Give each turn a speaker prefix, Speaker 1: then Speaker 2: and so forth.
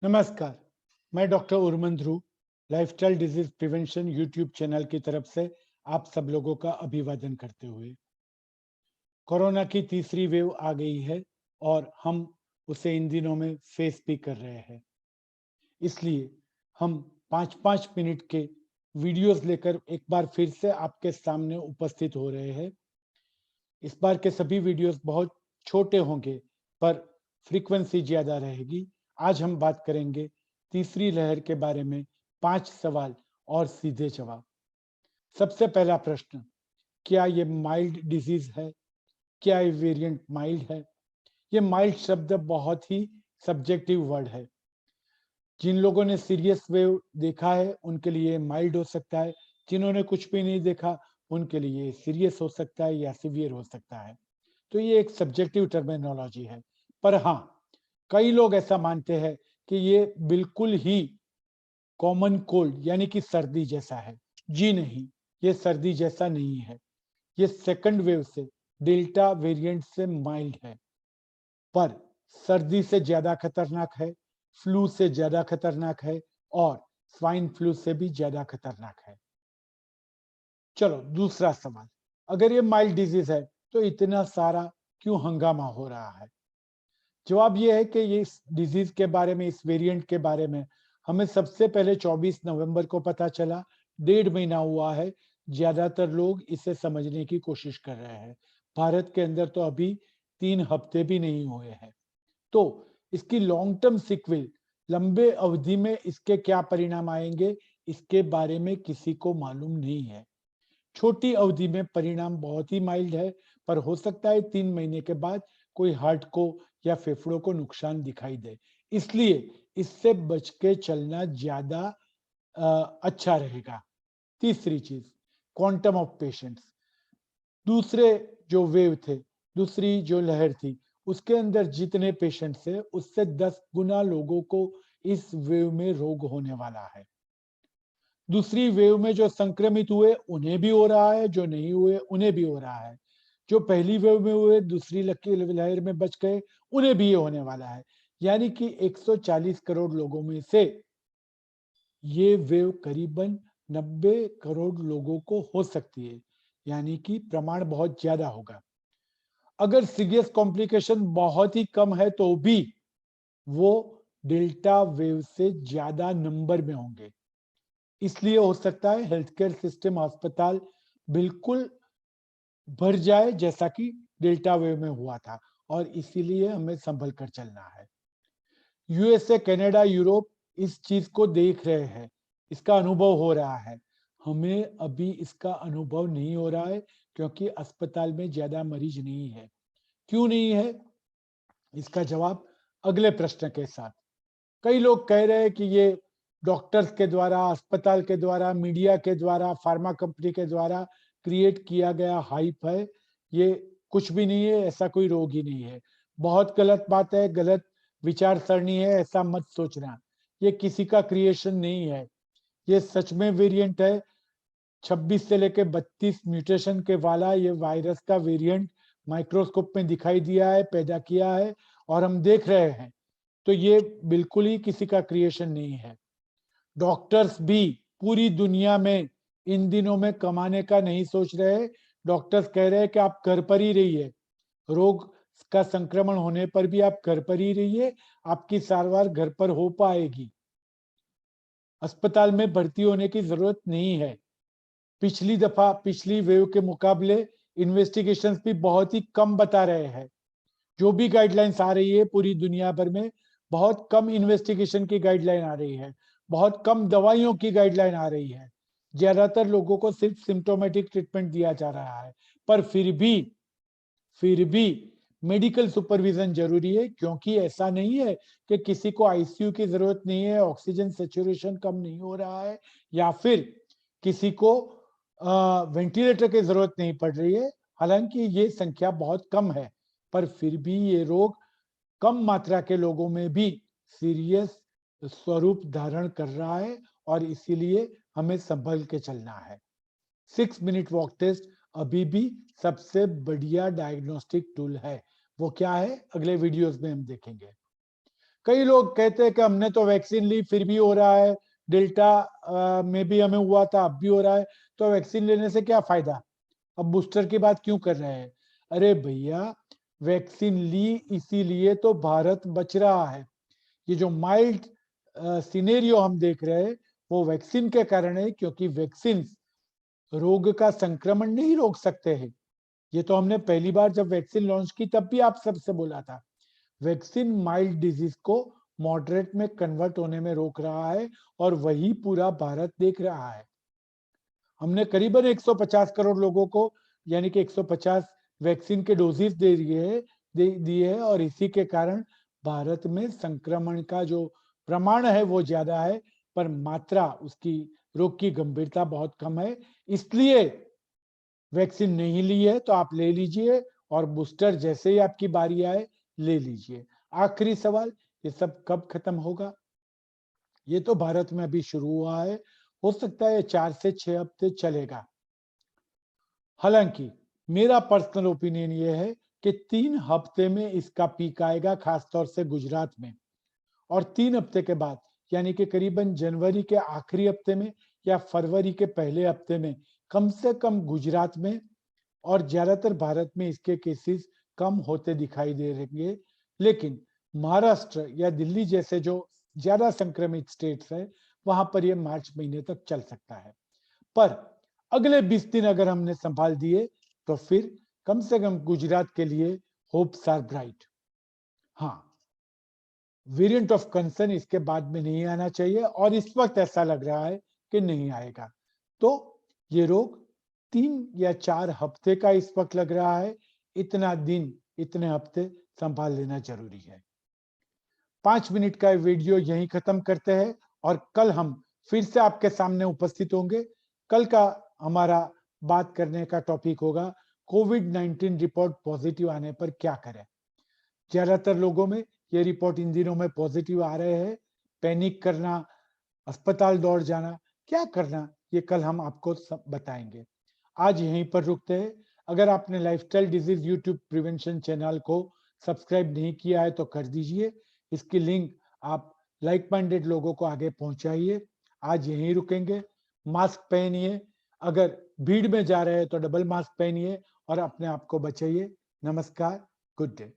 Speaker 1: नमस्कार, मैं doctor Urman Dhruv, lifestyle disease prevention YouTube channel की तरफ से आप सब लोगों का अभिवादन करते हुए कोरोना की तीसरी वेव आ गई है और हम उसे इन दिनों में फेस भी कर रहे हैं। इसलिए हम 5-5 मिनट के वीडियोस लेकर एक बार फिर से आपके सामने उपस्थित हो रहे हैं। इस बार के सभी वीडियोस बहुत छोटे होंगे पर फ्रीक्वेंसी ज्यादा रहेगी। आज हम बात करेंगे तीसरी लहर के बारे में 5 सवाल और सीधे जवाब। सबसे पहला प्रश्न, क्या ये माइल्ड डिजीज है? क्या ये वेरिएंट माइल्ड है? ये माइल्ड शब्द बहुत ही सब्जेक्टिव वर्ड है। जिन लोगों ने सीरियस वेव देखा है उनके लिए माइल्ड हो सकता है, जिन्होंने कुछ भी नहीं देखा उनके लिए सीरियस हो सकता है या सीवियर हो सकता है। तो ये एक सब्जेक्टिव टर्मिनोलॉजी है। पर हाँ, कई लोग ऐसा मानते हैं कि ये बिल्कुल ही कॉमन कोल्ड यानी कि सर्दी जैसा है। जी नहीं, ये सर्दी जैसा नहीं है। ये सेकंड वेव से डेल्टा वेरिएंट से माइल्ड है, पर सर्दी से ज्यादा खतरनाक है, फ्लू से ज्यादा खतरनाक है और स्वाइन फ्लू से भी ज्यादा खतरनाक है। चलो दूसरा सवाल, अगर ये माइल्ड डिजीज है तो इतना सारा क्यों हंगामा हो रहा है? जवाब ये है कि ये इस डिजीज के बारे में, इस वेरिएंट के बारे में हमें सबसे पहले 24 नवंबर को पता चला। 1.5 महीना हुआ है। ज्यादातर लोग इसे समझने की कोशिश कर रहे हैं। भारत के अंदर तो अभी 3 हफ्ते भी नहीं हुए हैं। तो इसकी लॉन्ग टर्म सिक्वल, लंबे अवधि में इसके क्या परिणाम आएंगे, इसके बारे में किसी को मालूम नहीं है। छोटी अवधि में परिणाम बहुत ही माइल्ड है, पर हो सकता है 3 महीने के बाद कोई हार्ट को या फेफड़ों को नुकसान दिखाई दे। इसलिए इससे बच के चलना ज्यादा अच्छा रहेगा। तीसरी चीज, क्वांटम ऑफ पेशेंट्स। दूसरे जो वेव थे, दूसरी जो लहर थी, उसके अंदर जितने पेशेंट्स थे उससे 10 गुना लोगों को इस वेव में रोग होने वाला है। दूसरी वेव में जो संक्रमित हुए उन्हें भी हो रहा है, जो नहीं हुए उन्हें भी हो रहा है। जो पहली वेव में हुए, दूसरी लहर में बच गए, उन्हें भी ये होने वाला है। यानी कि 140 करोड़ लोगों में से ये वेव करीबन 90 करोड़ लोगों को हो सकती है। यानी कि प्रमाण बहुत ज्यादा होगा। अगर सीरियस कॉम्प्लिकेशन बहुत ही कम है तो भी वो डेल्टा वेव से ज्यादा नंबर में होंगे। इसलिए हो सकता है हेल्थ केयर सिस्टम, अस्पताल बिल्कुल भर जाए जैसा कि डेल्टा वेव में हुआ था, और इसीलिए हमें संभल कर चलना है। यूएसए, कनाडा, यूरोप इस चीज को देख रहे हैं, इसका अनुभव हो रहा है। हमें अभी इसका अनुभव नहीं हो रहा है क्योंकि अस्पताल में ज्यादा मरीज नहीं है। क्यों नहीं है, इसका जवाब अगले प्रश्न के साथ। कई लोग कह रहे हैं कि ये डॉक्टर्स के द्वारा, अस्पताल के द्वारा, मीडिया के द्वारा, फार्मा कंपनी के द्वारा क्रिएट किया गया हाइप है। ये कुछ भी नहीं है, ऐसा कोई रोग ही नहीं है। बहुत गलत बात है, गलत विचारसरणी है, ऐसा मत सोचना। ये किसी का क्रिएशन नहीं है, ये सच में वेरिएंट है। 26 से लेकर 32 म्यूटेशन के वाला ये वायरस का वेरिएंट माइक्रोस्कोप में दिखाई दिया है, पैदा किया है और हम देख रहे हैं। तो ये बिल्कुल ही किसी का क्रिएशन नहीं है। डॉक्टर्स भी पूरी दुनिया में इन दिनों में कमाने का नहीं सोच रहे। डॉक्टर्स कह रहे हैं कि आप घर पर ही रहिए, रोग का संक्रमण होने पर भी आप घर पर ही रहिए, आपकी सारवार घर पर हो पाएगी, अस्पताल में भर्ती होने की जरूरत नहीं है। पिछली दफा, पिछली वेव के मुकाबले इन्वेस्टिगेशंस भी बहुत ही कम बता रहे हैं। जो भी गाइडलाइंस आ रही है पूरी दुनिया भर में, बहुत कम इन्वेस्टिगेशन की गाइडलाइन आ रही है, बहुत कम दवाइयों की गाइडलाइन आ रही है। ज्यादातर लोगों को सिर्फ सिम्टोमेटिक ट्रीटमेंट दिया जा रहा है। पर फिर भी मेडिकल सुपरविजन जरूरी है, क्योंकि ऐसा नहीं है कि किसी को आईसीयू की जरूरत नहीं है, ऑक्सीजन सेचुरेशन कम नहीं हो रहा है, या फिर किसी को वेंटिलेटर की जरूरत नहीं पड़ रही है। हालांकि ये संख्या बहुत कम है, पर फिर भी ये रोग कम मात्रा के लोगों में भी सीरियस स्वरूप धारण कर रहा है, और इसीलिए हमें संभल के चलना है। 6 मिनट वॉक टेस्ट अभी भी सबसे बढ़िया डायग्नोस्टिक टूल है। वो क्या है, अगले वीडियोस में हम देखेंगे। कई लोग कहते हैं कि हमने तो वैक्सीन ली फिर भी हो रहा है, डेल्टा में भी हमें हुआ था अब भी हो रहा है, तो वैक्सीन लेने से क्या फायदा, अब बूस्टर की बात क्यों कर रहे हैं। अरे भैया, वैक्सीन ली इसीलिए तो भारत बच रहा है। ये जो माइल्ड सिनेरियो हम देख रहे हैं वो वैक्सीन के कारण है, क्योंकि वैक्सीन रोग का संक्रमण नहीं रोक सकते हैं। ये तो हमने पहली बार जब वैक्सीन लॉन्च की तब भी आप सबसे बोला था। वैक्सीन माइल्ड डिजीज को मॉडरेट में कन्वर्ट होने में रोक रहा है, और वही पूरा भारत देख रहा है। हमने करीबन 150 करोड़ लोगों को, यानी कि 150 वैक्सीन के डोजेस दिए है, और इसी के कारण भारत में संक्रमण का जो प्रमाण है वो ज्यादा है, पर मात्रा उसकी, रोग की गंभीरता बहुत कम है। इसलिए वैक्सीन नहीं ली है तो आप ले लीजिए, और बूस्टर जैसे ही आपकी बारी आए ले लीजिए। आखिरी सवाल, ये सब कब खत्म होगा। ये तो भारत में अभी शुरू हुआ है, हो सकता है 4 से 6 हफ्ते चलेगा। हालांकि मेरा पर्सनल ओपिनियन ये है कि 3 हफ्ते में इसका पीक आएगा, खासतौर से गुजरात में, और 3 हफ्ते के बाद, यानी कि करीबन जनवरी के आखिरी हफ्ते में या फरवरी के पहले हफ्ते में, कम से कम गुजरात में और ज्यादातर भारत में इसके केसेस कम होते दिखाई दे रहे। लेकिन महाराष्ट्र या दिल्ली जैसे जो ज्यादा संक्रमित स्टेट्स है, वहां पर यह मार्च महीने तक चल सकता है। पर अगले 20 दिन अगर हमने संभाल दिए तो फिर कम से कम गुजरात के लिए होप्स आर ब्राइट। हाँ, वेरिएंट ऑफ कंसर्न इसके बाद में नहीं आना चाहिए, और इस वक्त ऐसा लग रहा है कि नहीं आएगा। तो ये रोग 3 या 4 हफ्ते का इस वक्त लग रहा है, इतना दिन, इतने हफ्ते संभाल लेना जरूरी है। 5 मिनट का वीडियो यहीं खत्म करते हैं, और कल हम फिर से आपके सामने उपस्थित होंगे। कल का हमारा बात करने का टॉपिक होगा कोविड-19 रिपोर्ट पॉजिटिव आने पर क्या करें। ज्यादातर लोगों में ये रिपोर्ट इन दिनों में पॉजिटिव आ रहे हैं। पैनिक करना, अस्पताल दौड़ जाना, क्या करना, ये कल हम आपको सब बताएंगे। आज यहीं पर रुकते हैं। अगर आपने lifestyle disease YouTube prevention channel को सब्सक्राइब नहीं किया है तो कर दीजिए। इसकी लिंक आप लाइक माइंडेड लोगों को आगे पहुंचाइए। आज यहीं रुकेंगे। मास्क पहनिए, अगर भीड़ में जा रहे हैं तो डबल मास्क पहनिए, और अपने आप को बचाइए। नमस्कार, गुड डे।